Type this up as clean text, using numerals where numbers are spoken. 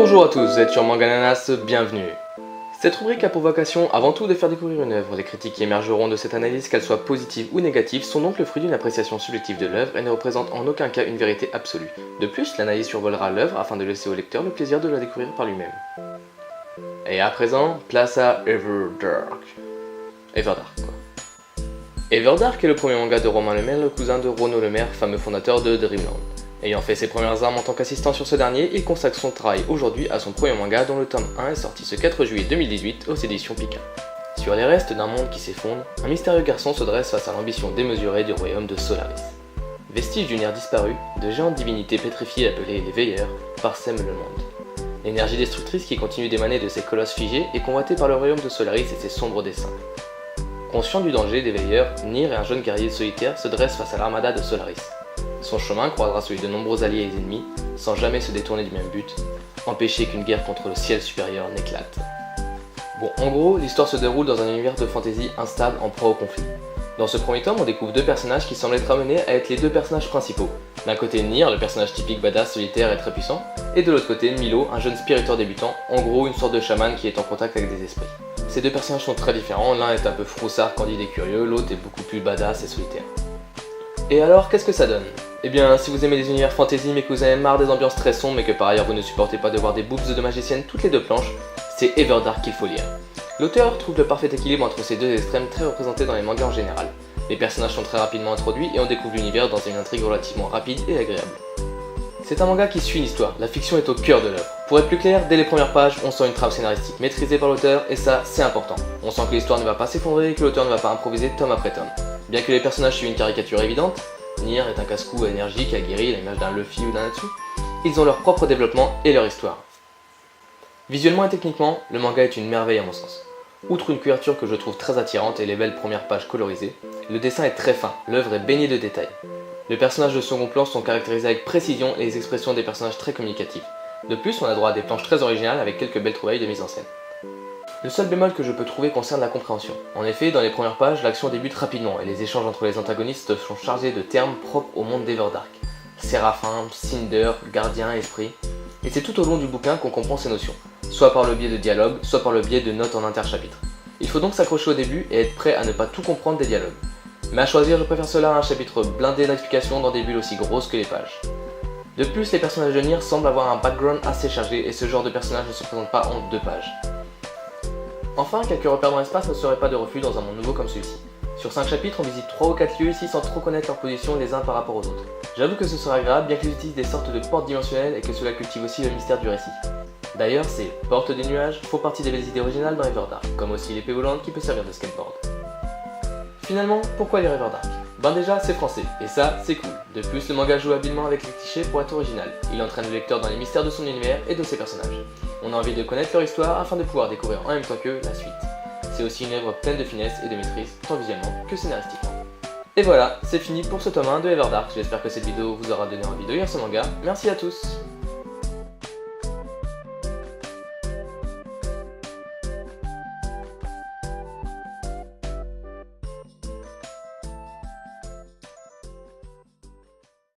Bonjour à tous, vous êtes sur Mangananas, bienvenue. Cette rubrique a pour vocation avant tout de faire découvrir une œuvre. Les critiques qui émergeront de cette analyse, qu'elles soient positives ou négatives, sont donc le fruit d'une appréciation subjective de l'œuvre et ne représentent en aucun cas une vérité absolue. De plus, l'analyse survolera l'œuvre afin de laisser au lecteur le plaisir de la découvrir par lui-même. Et à présent, place à Everdark. Everdark, quoi. Everdark est le premier manga de Romain Lemaire, le cousin de Renaud Lemaire, fameux fondateur de Dreamland. Ayant fait ses premières armes en tant qu'assistant sur ce dernier, il consacre son travail aujourd'hui à son premier manga dont le tome 1 est sorti ce 4 juillet 2018 aux éditions Pika. Sur les restes d'un monde qui s'effondre, un mystérieux garçon se dresse face à l'ambition démesurée du royaume de Solaris. Vestige d'une ère disparue, de géantes divinités pétrifiées appelées les Veilleurs parsèment le monde. L'énergie destructrice qui continue d'émaner de ces colosses figés est convoitée par le royaume de Solaris et ses sombres desseins. Conscient du danger des Veilleurs, Nier et un jeune guerrier solitaire se dressent face à l'armada de Solaris. Son chemin croisera celui de nombreux alliés et ennemis, sans jamais se détourner du même but, empêcher qu'une guerre contre le ciel supérieur n'éclate. Bon, en gros, l'histoire se déroule dans un univers de fantasy instable en proie au conflit. Dans ce premier tome, on découvre deux personnages qui semblent être amenés à être les deux personnages principaux. D'un côté Nier, le personnage typique badass, solitaire et très puissant, et de l'autre côté Milo, un jeune spiriteur débutant, en gros une sorte de chaman qui est en contact avec des esprits. Ces deux personnages sont très différents, l'un est un peu froussard, candide et curieux, l'autre est beaucoup plus badass et solitaire. Et alors, qu'est-ce que ça donne ? Eh bien, si vous aimez les univers fantasy mais que vous avez marre des ambiances très sombres mais que par ailleurs vous ne supportez pas de voir des boobs de magiciennes toutes les deux planches, c'est Everdark qu'il faut lire. L'auteur trouve le parfait équilibre entre ces deux extrêmes très représentés dans les mangas en général. Les personnages sont très rapidement introduits et on découvre l'univers dans une intrigue relativement rapide et agréable. C'est un manga qui suit une histoire, la fiction est au cœur de l'œuvre. Pour être plus clair, dès les premières pages, on sent une trame scénaristique maîtrisée par l'auteur et ça, c'est important. On sent que l'histoire ne va pas s'effondrer et que l'auteur ne va pas improviser tome après tome. Bien que les personnages suivent une caricature évidente, Nier est un casse-cou énergique, aguerri à l'image d'un Luffy ou d'un Natsu, ils ont leur propre développement et leur histoire. Visuellement et techniquement, le manga est une merveille à mon sens. Outre une couverture que je trouve très attirante et les belles premières pages colorisées, le dessin est très fin, l'œuvre est baignée de détails. Les personnages de second plan sont caractérisés avec précision et les expressions des personnages très communicatifs. De plus, on a droit à des planches très originales avec quelques belles trouvailles de mise en scène. Le seul bémol que je peux trouver concerne la compréhension. En effet, dans les premières pages, l'action débute rapidement et les échanges entre les antagonistes sont chargés de termes propres au monde d'Everdark. Séraphin, Cinder, Gardien, Esprit. Et c'est tout au long du bouquin qu'on comprend ces notions, soit par le biais de dialogues, soit par le biais de notes en interchapitres. Il faut donc s'accrocher au début et être prêt à ne pas tout comprendre des dialogues. Mais à choisir, je préfère cela à un chapitre blindé d'explications dans des bulles aussi grosses que les pages. De plus, les personnages de Nier semblent avoir un background assez chargé et ce genre de personnage ne se présente pas en 2 pages. Enfin, quelques repères dans l'espace ne seraient pas de refus dans un monde nouveau comme celui-ci. Sur 5 chapitres, on visite 3 ou 4 lieux ici sans trop connaître leur position les uns par rapport aux autres. J'avoue que ce serait agréable bien qu'ils utilisent des sortes de portes dimensionnelles et que cela cultive aussi le mystère du récit. D'ailleurs, ces portes des nuages font partie des belles idées originales dans Everdark, comme aussi l'épée volante qui peut servir de skateboard. Finalement, pourquoi lire Everdark ? Ben déjà, c'est français, et ça, c'est cool. De plus, le manga joue habilement avec les clichés pour être original. Il entraîne le lecteur dans les mystères de son univers et de ses personnages. On a envie de connaître leur histoire afin de pouvoir découvrir en même temps qu'eux la suite. C'est aussi une œuvre pleine de finesse et de maîtrise, tant visuellement que scénaristiquement. Et voilà, c'est fini pour ce tome 1 de Everdark. J'espère que cette vidéo vous aura donné envie de lire ce manga. Merci à tous.